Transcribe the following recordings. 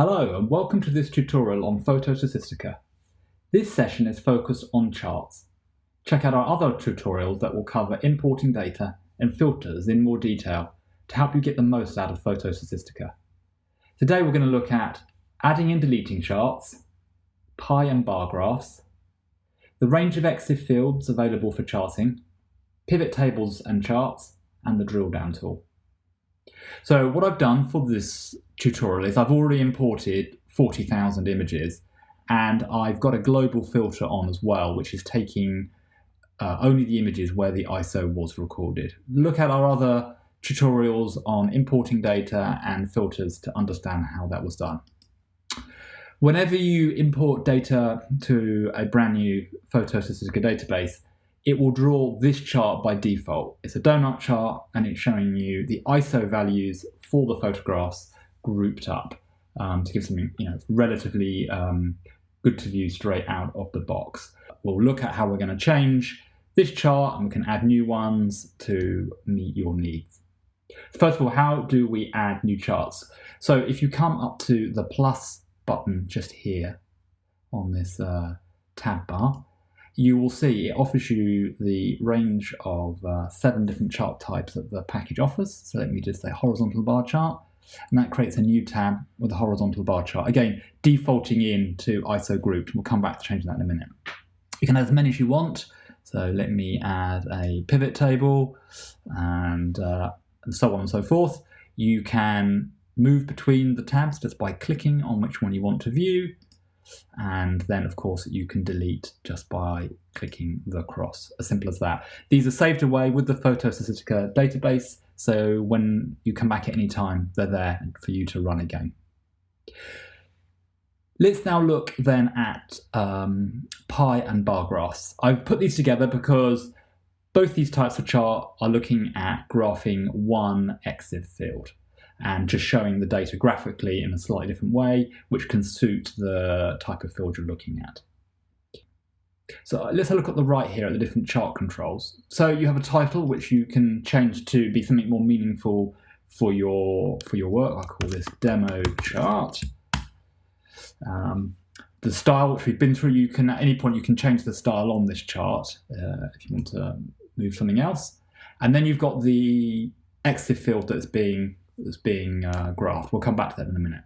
Hello and welcome to this tutorial on PhotoStatistica. This session is focused on charts. Check out our other tutorials that will cover importing data and filters in more detail to help you get the most out of PhotoStatistica. Today we're going to look at adding and deleting charts, pie and bar graphs, the range of EXIF fields available for charting, pivot tables and charts, and the drill down tool. So what I've done for this tutorial is I've already imported 40,000 images, and I've got a global filter on as well, which is taking only the images where the ISO was recorded. Look at our other tutorials on importing data and filters to understand how that was done. Whenever you import data to a brand new PhotoStatistica database, it will draw this chart by default. It's a donut chart and it's showing you the ISO values for the photographs grouped up to give something relatively good to view straight out of the box. We'll look at how we're going to change this chart and we can add new ones to meet your needs. First of all, how do we add new charts? So if you come up to the plus button just here on this tab bar, you will see it offers you the range of 7 different chart types that the package offers. So let me just say horizontal bar chart, and that creates a new tab with a horizontal bar chart. Again, defaulting in to ISO grouped. We'll come back to changing that in a minute. You can add as many as you want. So let me add a pivot table and so on and so forth. You can move between the tabs just by clicking on which one you want to view. And then, of course, you can delete just by clicking the cross. As simple as that. These are saved away with the PhotoStatistica database, so when you come back at any time, they're there for you to run again. Let's now look then at pie and bar graphs. I've put these together because both these types of chart are looking at graphing one EXIF field and just showing the data graphically in a slightly different way, which can suit the type of field you're looking at. So let's have a look at the right here at the different chart controls. So you have a title which you can change to be something more meaningful for your work. I'll call this demo chart. The style, which we've been through, you can at any point you can change the style on this chart if you want to move something else. And then you've got the EXIF field that's being graphed. We'll come back to that in a minute.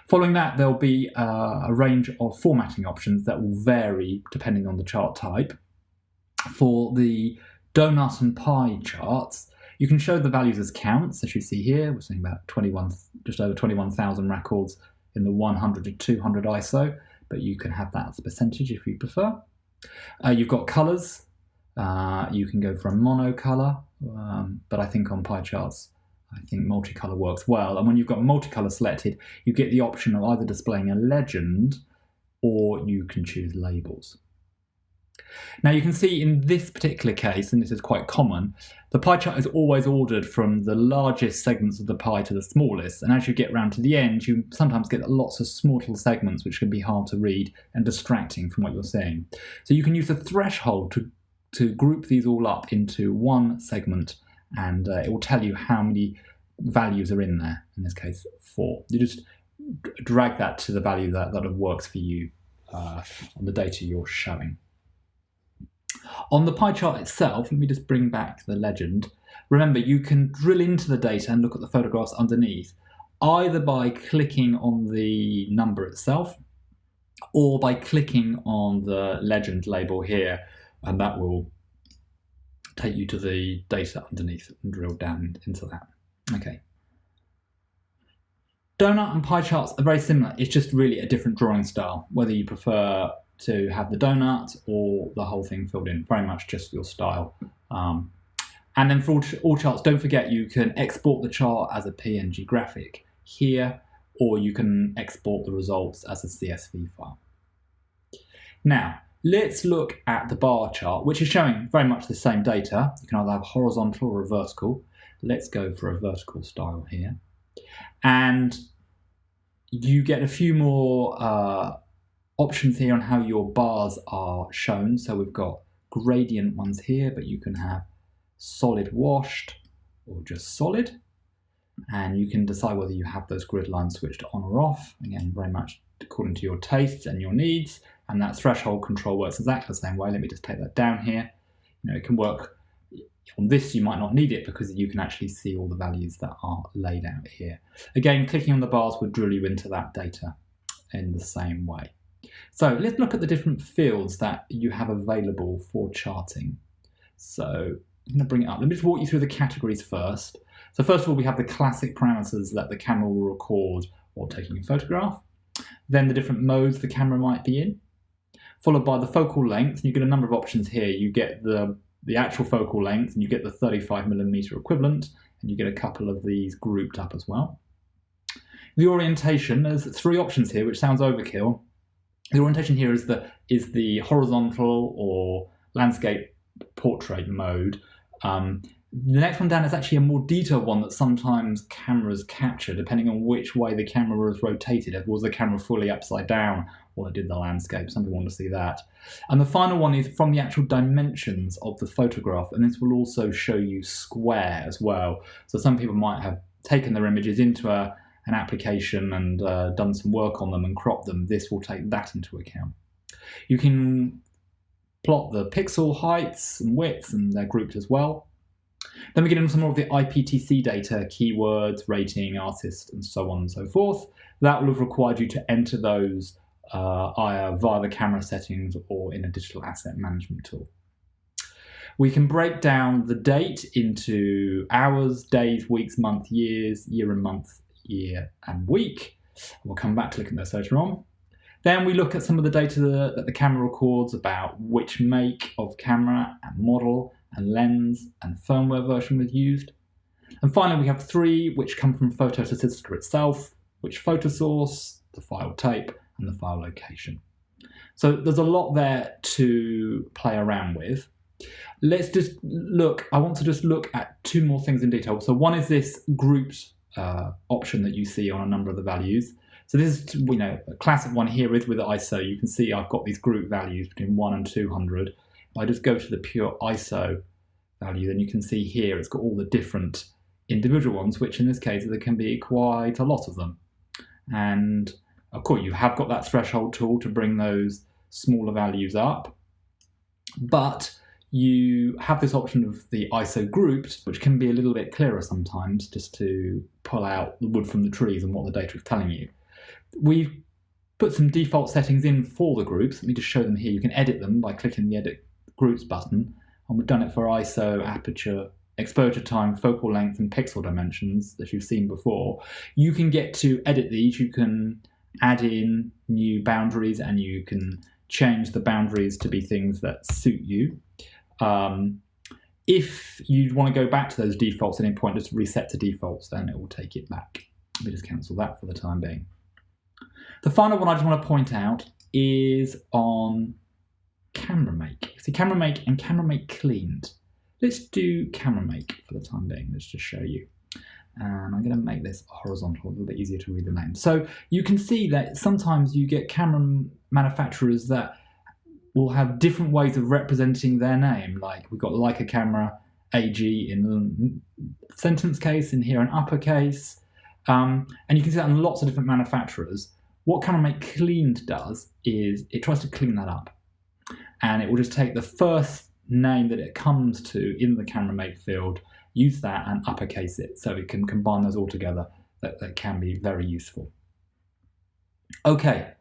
Following that, there'll be a range of formatting options that will vary depending on the chart type. For the donut and pie charts, you can show the values as counts, as you see here. We're seeing about just over 21,000 records in the 100 to 200 ISO, but you can have that as a percentage if you prefer. You've got colors. You can go for a mono color, but I think on pie charts, I think multicolor works well. And when you've got multicolor selected, you get the option of either displaying a legend or you can choose labels. Now you can see in this particular case, and this is quite common, the pie chart is always ordered from the largest segments of the pie to the smallest. And as you get round to the end, you sometimes get lots of small little segments which can be hard to read and distracting from what you're seeing. So you can use a threshold to group these all up into one segment, and it will tell you how many values are in there, in this case 4. You just drag that to the value that works for you on the data you're showing. On the pie chart itself, let me just bring back the legend. Remember, you can drill into the data and look at the photographs underneath, either by clicking on the number itself or by clicking on the legend label here, and that will take you to the data underneath and drill down into that. Okay. Donut and pie charts are very similar. It's just really a different drawing style, whether you prefer to have the donut or the whole thing filled in, very much just your style. And then for all charts, don't forget you can export the chart as a PNG graphic here, or you can export the results as a CSV file. Now, let's look at the bar chart, which is showing very much the same data. You can either have horizontal or a vertical. Let's go for a vertical style here. And you get a few more options here on how your bars are shown. So we've got gradient ones here, but you can have solid washed or just solid. and you can decide whether you have those grid lines switched on or off, again very much according to your tastes and your needs, and that threshold control works exactly the same way. Let me just take that down here. It can work on this. You might not need it because you can actually see all the values that are laid out here. Again, clicking on the bars would drill you into that data in the same way. So let's look at the different fields that you have available for charting. So I'm going to bring it up. Let me just walk you through the categories first. So first of all, we have the classic parameters that the camera will record while taking a photograph. Then the different modes the camera might be in, followed by the focal length. You get a number of options here. You get the actual focal length, and you get the 35mm equivalent, and you get a couple of these grouped up as well. The orientation, there's 3 options here, which sounds overkill. The orientation here is the horizontal or landscape portrait mode. The next one down is actually a more detailed one that sometimes cameras capture, depending on which way the camera is rotated. Was the camera fully upside down while it did the landscape? Some people want to see that. And the final one is from the actual dimensions of the photograph, and this will also show you square as well. So some people might have taken their images into an application and done some work on them and cropped them. This will take that into account. You can plot the pixel heights and widths, and they're grouped as well. Then we get into some more of the IPTC data, keywords, rating, artist, and so on and so forth. That will have required you to enter those either via the camera settings or in a digital asset management tool. We can break down the date into hours, days, weeks, month, years, year and month, year and week. We'll come back to look at those later on. Then we look at some of the data that the camera records about which make of camera and model and lens and firmware version was used. And finally, we have 3 which come from PhotoStatistica itself, which photo source, the file type, and the file location. So there's a lot there to play around with. Let's just look, I want to just look at 2 more things in detail. So one is this grouped option that you see on a number of the values. So this is, a classic one here is with the ISO. You can see I've got these group values between 1 and 200. If I just go to the pure ISO value, then you can see here it's got all the different individual ones, which in this case there can be quite a lot of them. And of course you have got that threshold tool to bring those smaller values up, but you have this option of the ISO grouped, which can be a little bit clearer sometimes, just to pull out the wood from the trees and what the data is telling you. We've put some default settings in for the groups. Let me just show them here. You can edit them by clicking the Edit Groups button, and we've done it for ISO, aperture, exposure time, focal length, and pixel dimensions that you've seen before. You can get to edit these. You can add in new boundaries, and you can change the boundaries to be things that suit you. If you want to go back to those defaults at any point, just reset to defaults, then it will take it back. Let me just cancel that for the time being. The final one I just want to point out is on camera make. See, camera make and camera make cleaned. Let's do camera make for the time being. Let's just show you. And I'm going to make this horizontal, a little bit easier to read the name. So you can see that sometimes you get camera manufacturers that will have different ways of representing their name. Like we've got Leica camera AG in the sentence case, in here an uppercase. And you can see that in lots of different manufacturers. What camera make cleaned does is it tries to clean that up. And it will just take the first name that it comes to in the camera make field, use that and uppercase it, so it can combine those all together. That can be very useful. Okay,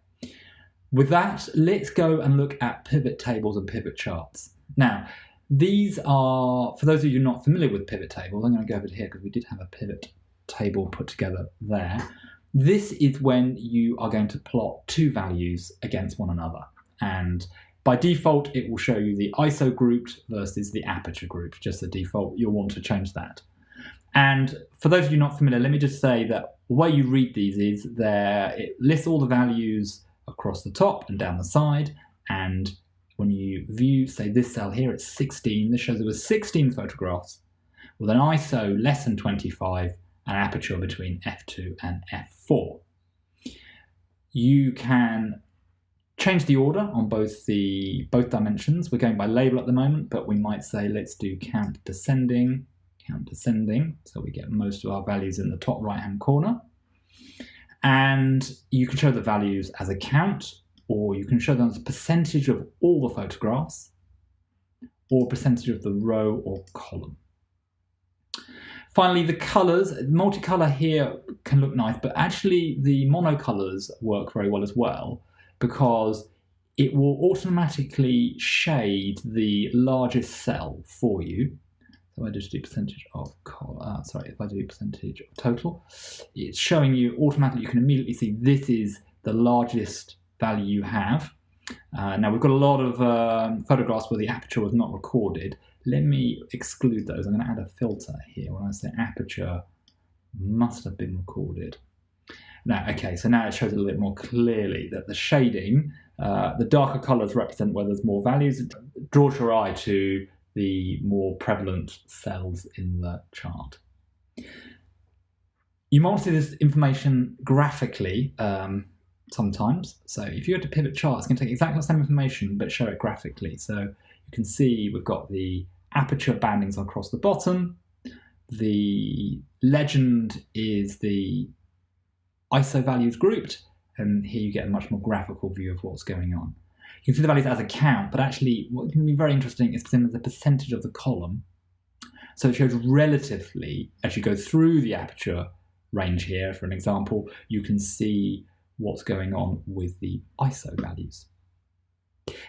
with that, let's go and look at pivot tables and pivot charts. Now, these are, for those of you not familiar with pivot tables, I'm going to go over here because we did have a pivot table put together there. This is when you are going to plot 2 values against one another. And by default, it will show you the ISO grouped versus the aperture grouped, just the default. You'll want to change that. And for those of you not familiar, let me just say that the way you read these is it lists all the values across the top and down the side. And when you view, say, this cell here, it's 16. This shows there were 16 photographs with an ISO less than 25 and aperture between f2 and f4. You can change the order on both dimensions. We're going by label at the moment, but we might say let's do count descending. count descending, so we get most of our values in the top right-hand corner. And you can show the values as a count, or you can show them as a percentage of all the photographs, or percentage of the row or column. Finally, the colors. Multicolor here can look nice, but actually the monocolors work very well as well, because it will automatically shade the largest cell for you. So I just do percentage of if I do percentage of total, it's showing you automatically. You can immediately see this is the largest value you have. Now we've got a lot of photographs where the aperture was not recorded. Let me exclude those. I'm going to add a filter here when I say aperture must have been recorded. Now, okay, so now it shows a little bit more clearly that the shading, the darker colors represent where there's more values. It draws your eye to the more prevalent cells in the chart. You might want to see this information graphically sometimes. So if you go to pivot chart, it's going to take exactly the same information but show it graphically. So you can see we've got the aperture bandings across the bottom. The legend is the ISO values grouped, and here you get a much more graphical view of what's going on. You can see the values as a count, but actually what can be very interesting is the percentage of the column. So it shows relatively, as you go through the aperture range here, for an example, you can see what's going on with the ISO values.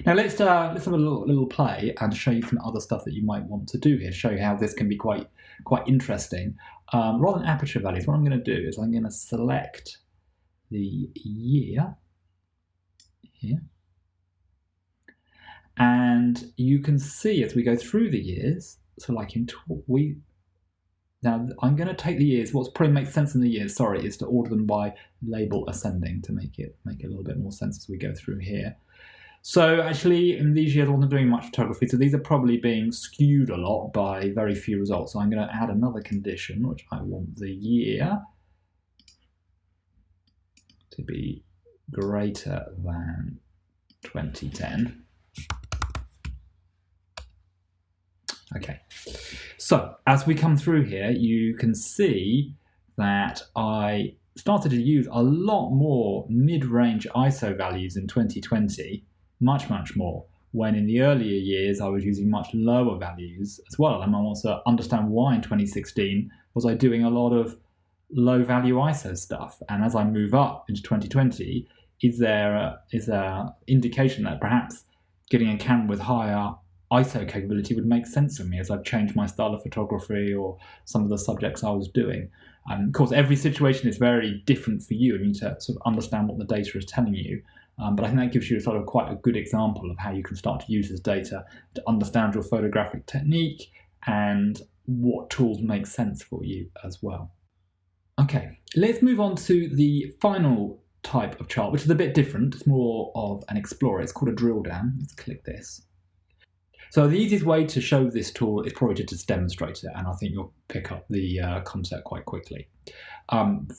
Now let's have a little play and show you some other stuff that you might want to do here, show you how this can be quite interesting. Rather than aperture values, what I'm going to do is I'm going to select the year here. And you can see as we go through the years, so like now I'm going to take the years, what probably makes sense in the years, is to order them by label ascending to make it a little bit more sense as we go through here. So actually in these years I wasn't doing much photography, so these are probably being skewed a lot by very few results. So I'm going to add another condition, which I want the year to be greater than 2010. Okay, so as we come through here, you can see that I started to use a lot more mid-range ISO values in 2020, much more, when in the earlier years I was using much lower values as well. And I want to understand why in 2016 was I doing a lot of low value ISO stuff. And as I move up into 2020, is there indication that perhaps getting a camera with higher ISO capability would make sense for me as I've changed my style of photography or some of the subjects I was doing. Of course, every situation is very different for you, and you need to sort of understand what the data is telling you. But I think that gives you sort of quite a good example of how you can start to use this data to understand your photographic technique and what tools make sense for you as well. Okay, let's move on to the final type of chart, which is a bit different. It's more of an explorer. It's called a drill down. Let's click this. So the easiest way to show this tool is probably to just demonstrate it, and I think you'll pick up the concept quite quickly.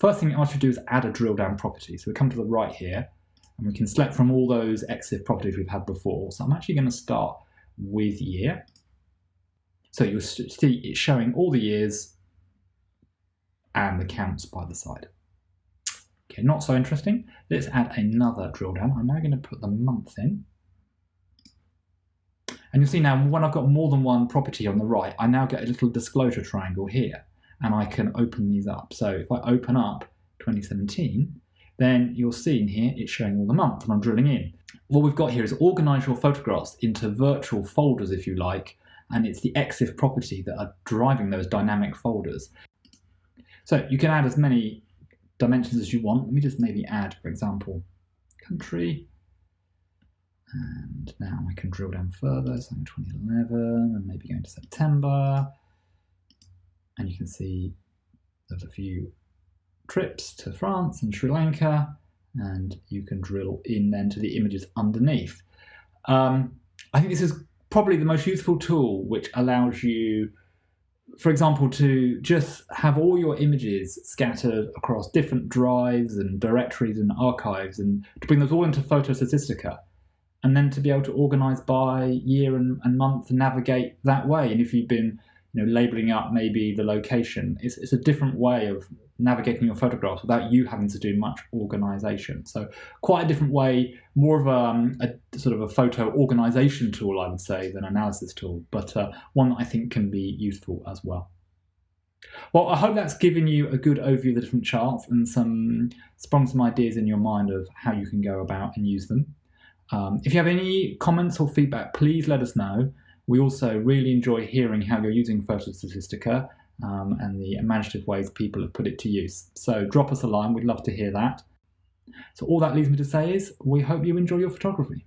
First thing I should do is add a drill down property. So we come to the right here, and we can select from all those EXIF properties we've had before. So I'm actually going to start with year. So you'll see it's showing all the years and the counts by the side. Okay, not so interesting. Let's add another drill down. I'm now going to put the month in. And you'll see now when I've got more than one property on the right, I now get a little disclosure triangle here, and I can open these up. So if I open up 2017, then you'll see in here it's showing all the months, and I'm drilling in. What we've got here is organize your photographs into virtual folders, if you like, and it's the EXIF property that are driving those dynamic folders. So you can add as many dimensions as you want. Let me just maybe add, for example, country. And now I can drill down further, so I'm 2011 and maybe going to September. And you can see there's a few trips to France and Sri Lanka, and you can drill in then to the images underneath. I think this is probably the most useful tool, which allows you, for example, to just have all your images scattered across different drives and directories and archives, and to bring those all into PhotoStatistica, and then to be able to organize by year and month and navigate that way. And if you've been labeling up maybe the location. It's a different way of navigating your photographs without you having to do much organization. So quite a different way, more of a sort of a photo organization tool, I would say, than an analysis tool, but one that I think can be useful as well. Well, I hope that's given you a good overview of the different charts and sprung some ideas in your mind of how you can go about and use them. If you have any comments or feedback, please let us know. We also really enjoy hearing how you're using PhotoStatistica and the imaginative ways people have put it to use. So drop us a line, we'd love to hear that. So all that leaves me to say is, we hope you enjoy your photography.